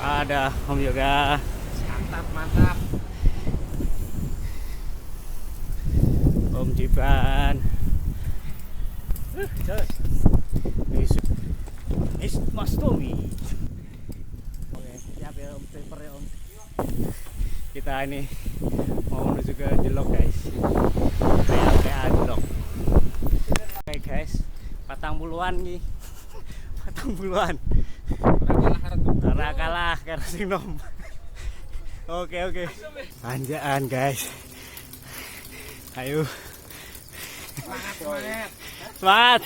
Ada Om Yoga. Mantap, mantap. Om Jiban. Mas Tommy. Oke, siap ya Om, paper ya Om. Kita ini mau menuju ke Jelog guys. PLTA Jelog. Oke guys, 40-an nih. 40-an. Ora kalah karo sing nom. Oke. Tanjakan guys. Ayo. Semangat.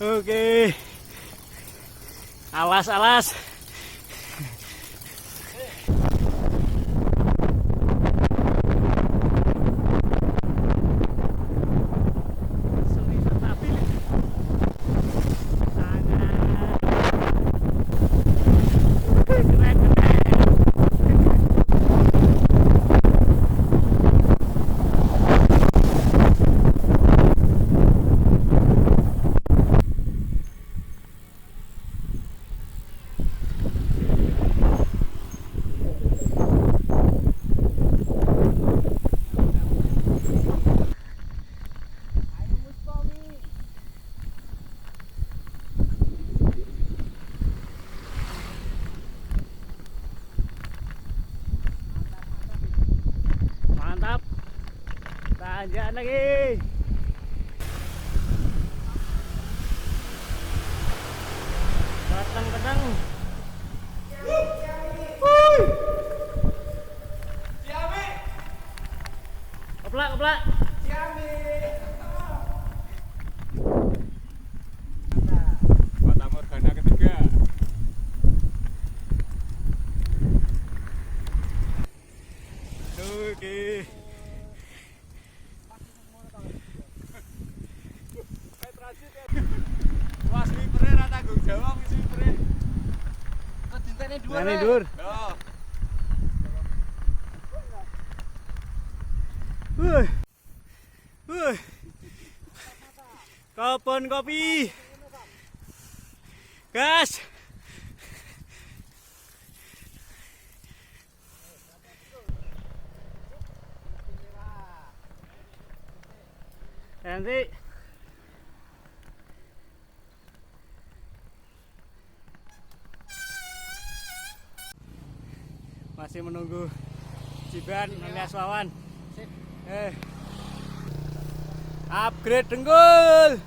Oke. Alas. Mantap. Tanjakan lagi. Kadang-kadang. Keplak. Kota Morgana ketiga. Oke. Wah, sweeper ra tanggung jawab iki sweeper. Kok dintene dhuwur. Nani dur. Loh. Kapan kopi? Gas. Nanti masih menunggu Jiban alias Wawan. Upgrade Denggul.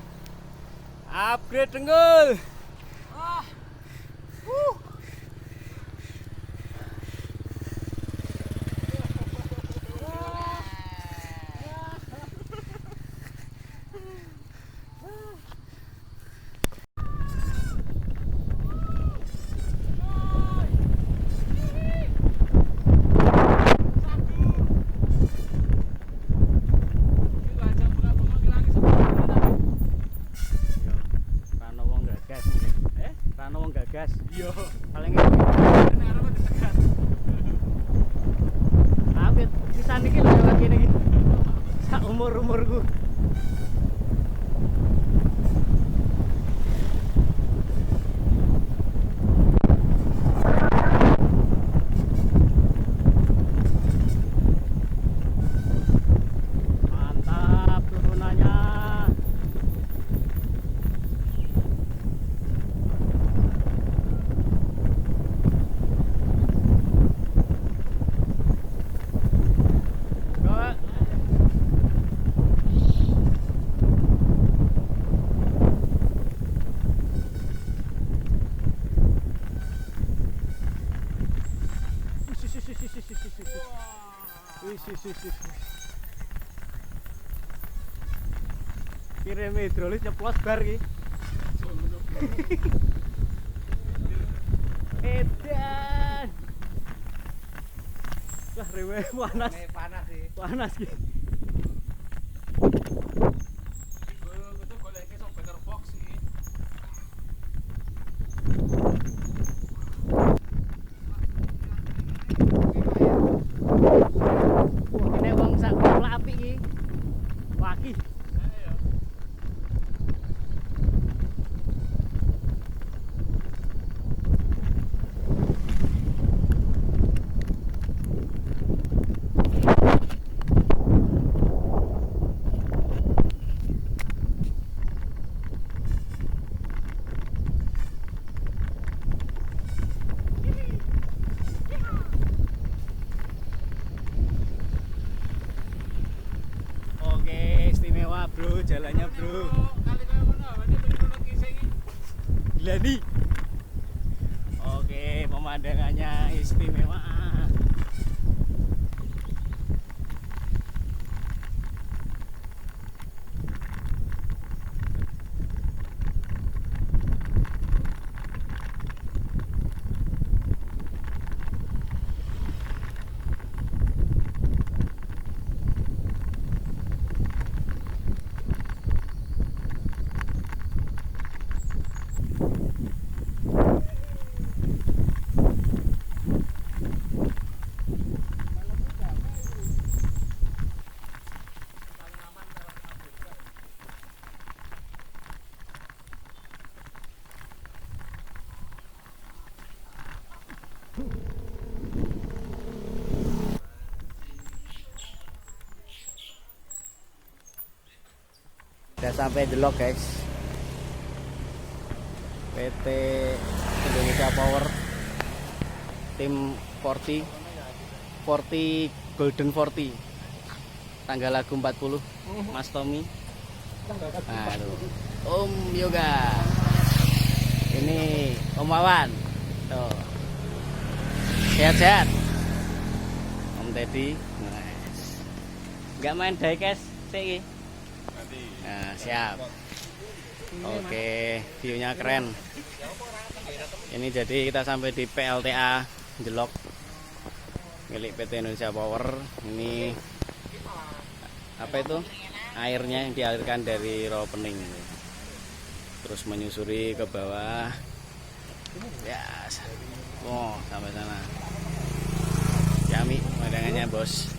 Rano wong gagas. Iya. Paling nek arep ditegas. Aku sisan iki lho lewat kene iki. Sak umurku. Mantap turunannya. Kirim hidrolis nyeplos bar iki. Edan. Wah, rewe panas. Panas sih. Panas iki. Itu goleke sok bener box iki. Ini wong sak apik iki. Waki. istimewa bro, jalannya bro. Kali kaya ngono, awake pengen kisah iki. Gila nih. Oke, pemandangannya istimewa. Udah sampai Jelog guys. PT Indonesia Power tim 40 Golden 40 tanggal lagu 40 Mas Tommy. Aduh, Om Yoga, ini Om Wawan tuh, sehat-sehat. Om Teddy nggak main diecast sih. Nah, siap. Oke, view-nya keren. Ini jadi kita sampai di PLTA Jelog milik PT Indonesia Power. Ini apa itu? Airnya yang dialirkan dari rawa pening. Terus menyusuri ke bawah. Ya, oh sampai sana. Yami pemandangannya bos.